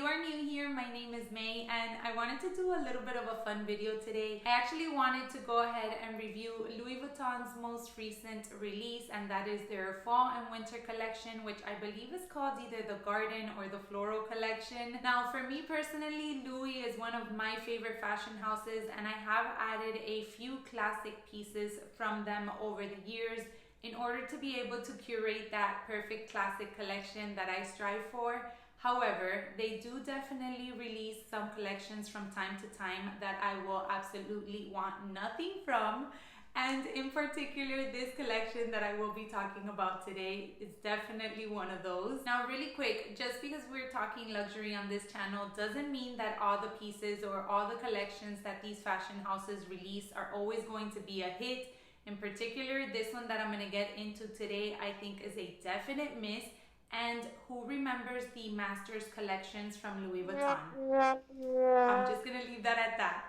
you are new here, my name is May and I wanted to do a little bit of a fun video today. I actually wanted to go ahead and review Louis Vuitton's most recent release, and that is their fall and winter collection, which I believe is called either the garden or the floral collection. Now for me personally, Louis is one of my favorite fashion houses, and I have added a few classic pieces from them over the years in order to be able to curate that perfect classic collection that I strive for. However, they do definitely release some collections from time to time that I will absolutely want nothing from. And in particular, this collection that I will be talking about today is definitely one of those. Now, really quick, just because we're talking luxury on this channel doesn't mean that all the pieces or all the collections that these fashion houses release are always going to be a hit. In particular, this one that I'm going to get into today, I think is a definite miss. And who remembers the Masters collections from Louis Vuitton? I'm just gonna leave that at that.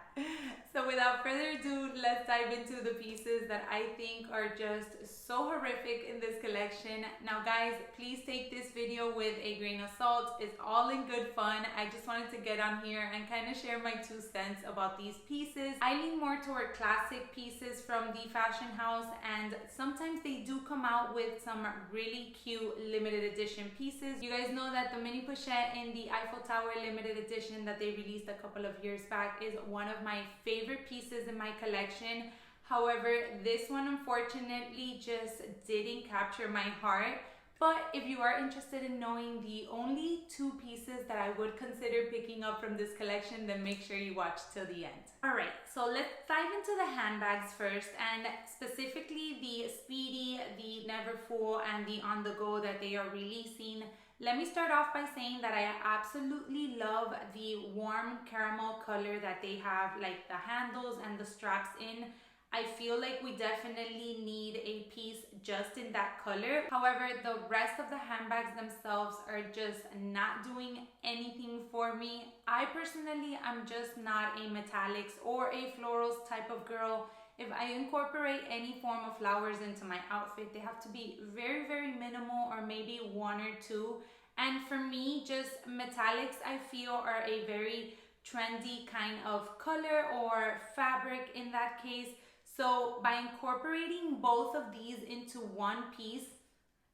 So without further ado, let's dive into the pieces that I think are just so horrific in this collection. Now guys, please take this video with a grain of salt. It's all in good fun. I just wanted to get on here and kind of share my 2 cents about these pieces. I lean more toward classic pieces from the fashion house, and sometimes they do come out with some really cute limited edition pieces. You guys know that the mini pochette in the Eiffel Tower limited edition that they released a couple of years back is one of my favorite pieces in my collection. However, this one unfortunately just didn't capture my heart. But if you are interested in knowing the only 2 pieces that I would consider picking up from this collection, then make sure you watch till the end. Alright, so let's dive into the handbags first, and specifically the Speedy, the Neverfull, and the OnTheGo that they are releasing. Let me start off by saying that I absolutely love the warm caramel color that they have, like the handles and the straps in. I feel like we definitely need a piece just in that color. However, the rest of the handbags themselves are just not doing anything for me. I personally am just not a metallics or a florals type of girl. If I incorporate any form of flowers into my outfit, they have to be very, very minimal, or maybe 1 or 2. And for me, just metallics I feel are a very trendy kind of color or fabric in that case. So by incorporating both of these into one piece,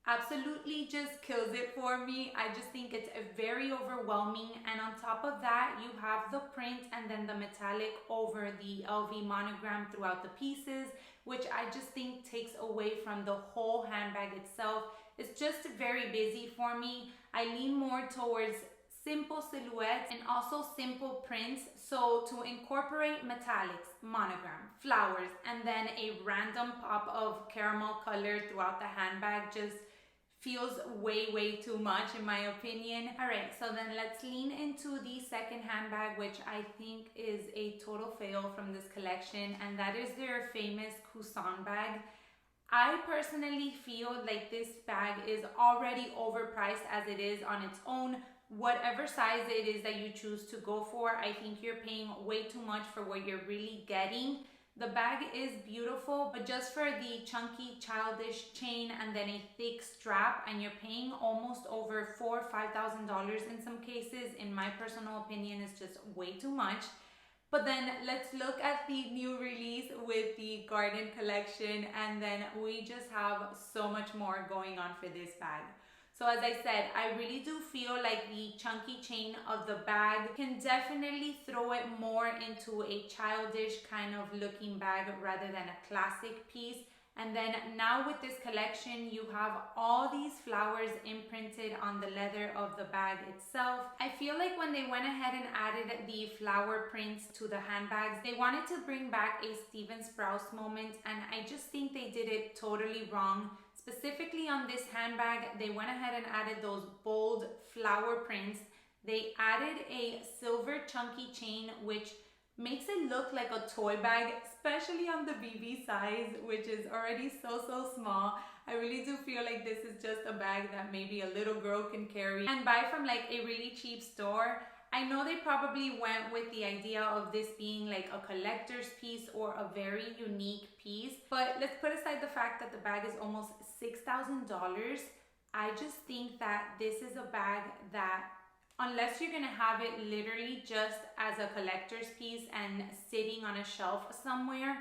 absolutely just kills it for me. I just think it's very overwhelming, and on top of that you have the print and then the metallic over the LV monogram throughout the pieces, which I just think takes away from the whole handbag itself. It's just very busy for me. I lean more towards simple silhouettes and also simple prints. So to incorporate metallics, monogram, flowers, and then a random pop of caramel color throughout the handbag just feels way too much in my opinion. Alright, so then let's lean into the second handbag, which I think is a total fail from this collection, and that is their famous Coussin bag. I personally feel like this bag is already overpriced as it is on its own. Whatever size it is that you choose to go for, I think you're paying way too much for what you're really getting. The bag is beautiful, but just for the chunky childish chain and then a thick strap, and you're paying almost over $4,000 or $5,000 in some cases, in my personal opinion, is just way too much. But then let's look at the new release with the garden collection, and then we just have so much more going on for this bag. So as I said, I really do feel like the chunky chain of the bag can definitely throw it more into a childish kind of looking bag rather than a classic piece. And then now with this collection, you have all these flowers imprinted on the leather of the bag itself. I feel like when they went ahead and added the flower prints to the handbags, they wanted to bring back a Steven Sprouse moment, and I just think they did it totally wrong. Specifically on this handbag, they went ahead and added those bold flower prints. They added a silver chunky chain, which makes it look like a toy bag, especially on the BB size, which is already so small. I really do feel like this is just a bag that maybe a little girl can carry and buy from like a really cheap store. I know they probably went with the idea of this being like a collector's piece or a very unique piece, but let's put aside the fact that the bag is almost $6,000. I just think that this is a bag that unless you're gonna have it literally just as a collector's piece and sitting on a shelf somewhere,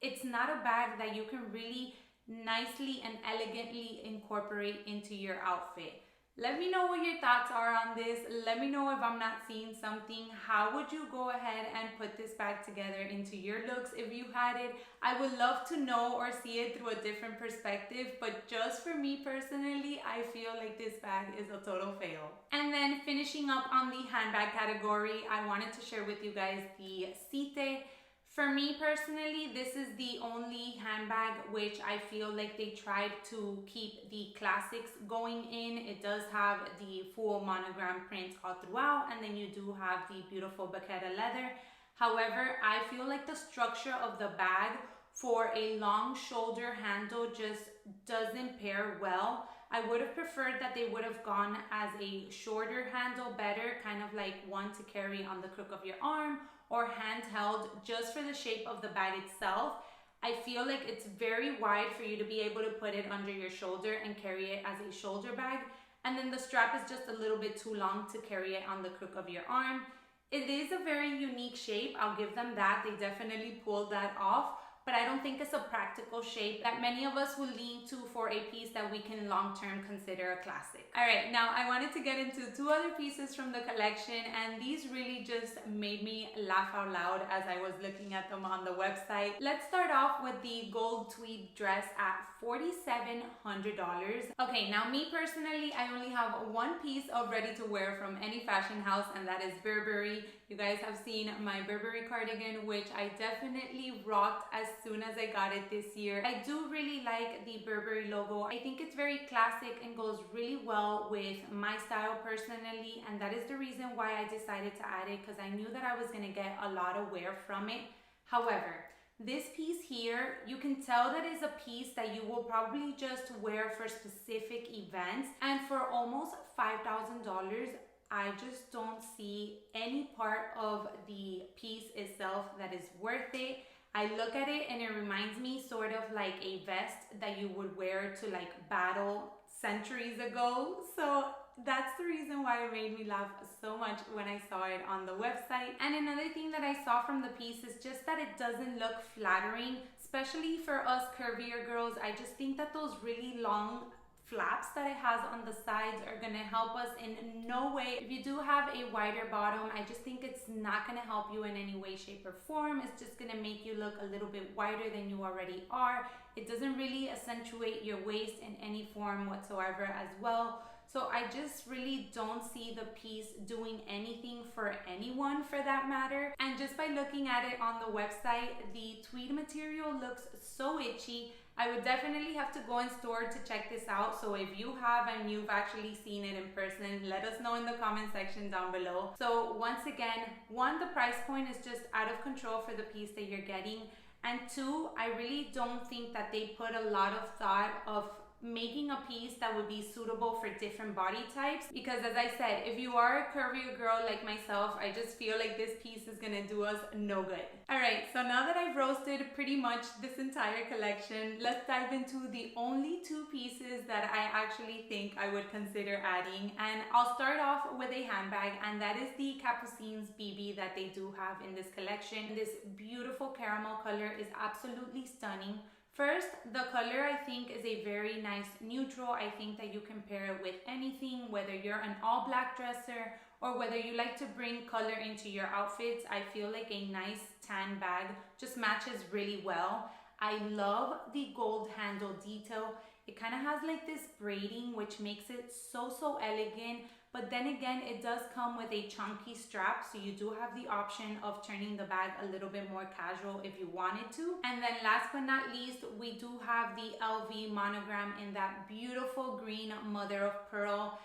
it's not a bag that you can really nicely and elegantly incorporate into your outfit. Let me know what your thoughts are on this. Let me know if I'm not seeing something. How would you go ahead and put this bag together into your looks if you had it? I would love to know or see it through a different perspective, but just for me personally, I feel like this bag is a total fail. And then finishing up on the handbag category, I wanted to share with you guys the Cite. For me personally, this is the only handbag which I feel like they tried to keep the classics going in. It does have the full monogram print all throughout, and then you do have the beautiful Baqueta leather. However, I feel like the structure of the bag for a long shoulder handle just doesn't pair well. I would have preferred that they would have gone as a shorter handle better, kind of like one to carry on the crook of your arm, or handheld just for the shape of the bag itself. I feel like it's very wide for you to be able to put it under your shoulder and carry it as a shoulder bag. And then the strap is just a little bit too long to carry it on the crook of your arm. It is a very unique shape. I'll give them that. They definitely pulled that off. But I don't think it's a practical shape that many of us will lean to for a piece that we can long-term consider a classic. All right, now I wanted to get into two other pieces from the collection, and these really just made me laugh out loud as I was looking at them on the website. Let's start off with the gold tweed dress at $4,700. Okay, now me personally, I only have one piece of ready to wear from any fashion house, and that is Burberry. You guys have seen my Burberry cardigan, which I definitely rocked as soon as I got it this year. I do really like the Burberry logo. I think it's very classic and goes really well with my style personally, and that is the reason why I decided to add it, because I knew that I was going to get a lot of wear from it. However, this piece here, you can tell that is a piece that you will probably just wear for specific events, and for almost $5,000, I just don't see any part of the piece itself that is worth it. I look at it and it reminds me sort of like a vest that you would wear to like battle centuries ago. So that's the reason why it made me laugh so much when I saw it on the website. And another thing that I saw from the piece is just that it doesn't look flattering, especially for us curvier girls. I just think that those really long flaps that it has on the sides are going to help us in no way. If you do have a wider bottom, I just think it's not going to help you in any way, shape, or form. It's just going to make you look a little bit wider than you already are. It doesn't really accentuate your waist in any form whatsoever as well. So I just really don't see the piece doing anything for anyone for that matter. And just by looking at it on the website, the tweed material looks so itchy. I would definitely have to go in store to check this out. So if you have and you've actually seen it in person, let us know in the comment section down below. So once again, one, the price point is just out of control for the piece that you're getting. And two, I really don't think that they put a lot of thought of making a piece that would be suitable for different body types, because as I said, if you are a curvier girl like myself, I just feel like this piece is gonna do us no good. Alright, so now that I've roasted pretty much this entire collection, let's dive into the only two pieces that I actually think I would consider adding. And I'll start off with a handbag, and that is the Capucines BB that they do have in this collection. This beautiful caramel color is absolutely stunning. First, the color I think is a very nice neutral. I think that you can pair it with anything, whether you're an all black dresser or whether you like to bring color into your outfits. I feel like a nice tan bag just matches really well. I love the gold handle detail. It kind of has like this braiding which makes it so elegant. But then again, it does come with a chunky strap, so you do have the option of turning the bag a little bit more casual if you wanted to. And then last but not least, we do have the LV monogram in that beautiful green mother of pearl.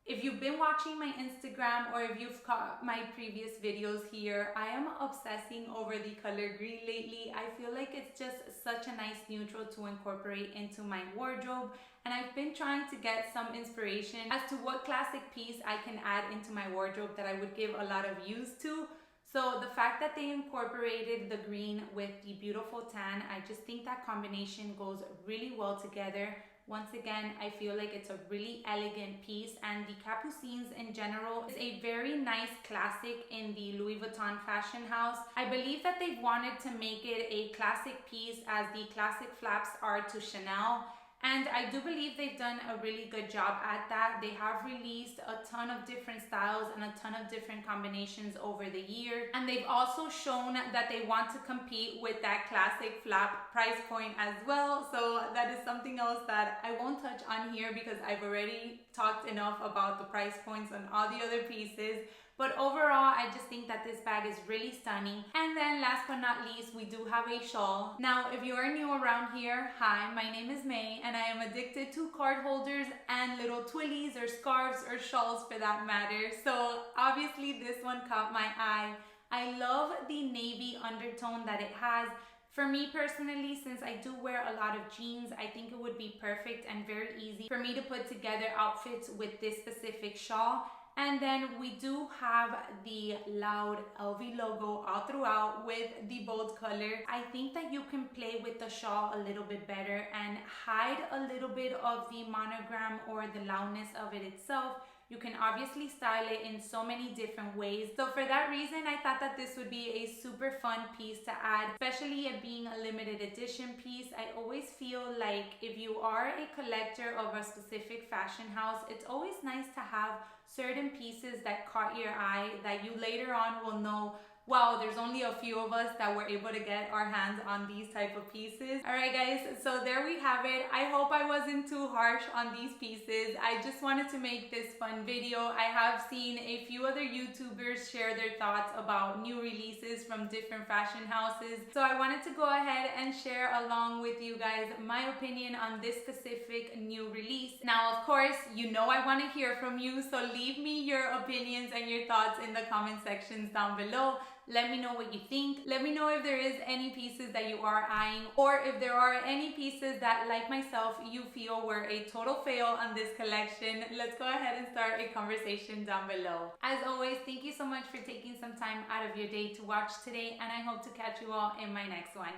If you've been watching my Instagram or if you've caught my previous videos here, I am obsessing over the color green lately. I feel like it's just such a nice neutral to incorporate into my wardrobe. And I've been trying to get some inspiration as to what classic piece I can add into my wardrobe that I would give a lot of use to. So the fact that they incorporated the green with the beautiful tan, I just think that combination goes really well together. Once again, I feel like it's a really elegant piece, and the Capucines in general is a very nice classic in the Louis Vuitton fashion house. I believe that they've wanted to make it a classic piece as the classic flaps are to Chanel. And I do believe they've done a really good job at that. They have released a ton of different styles and a ton of different combinations over the year. And they've also shown that they want to compete with that classic flap price point as well. So that is something else that I won't touch on here because I've already talked enough about the price points on all the other pieces. But overall, I just think that this bag is really stunning. And then last but not least, we do have a shawl. Now, if you are new around here, hi, my name is May, and I am addicted to card holders and little twillies or scarves or shawls for that matter. So obviously this one caught my eye. I love the navy undertone that it has. For me personally, since I do wear a lot of jeans, I think it would be perfect and very easy for me to put together outfits with this specific shawl. And then we do have the loud LV logo all throughout with the bold color. I think that you can play with the shawl a little bit better and hide a little bit of the monogram or the loudness of it itself. You can obviously style it in so many different ways. So for that reason, I thought that this would be a super fun piece to add, especially it being a limited edition piece. I always feel like if you are a collector of a specific fashion house, it's always nice to have certain pieces that caught your eye that you later on will know, wow, there's only a few of us that were able to get our hands on these type of pieces. All right, guys, so there we have it. I hope I wasn't too harsh on these pieces. I just wanted to make this fun video. I have seen a few other YouTubers share their thoughts about new releases from different fashion houses. So I wanted to go ahead and share along with you guys my opinion on this specific new release. Now, of course, you know I want to hear from you, so leave me your opinions and your thoughts in the comment sections down below. Let me know what you think. Let me know if there is any pieces that you are eyeing, or if there are any pieces that, like myself, you feel were a total fail on this collection. Let's go ahead and start a conversation down below. As always, thank you so much for taking some time out of your day to watch today, and I hope to catch you all in my next one.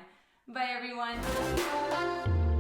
Bye, everyone.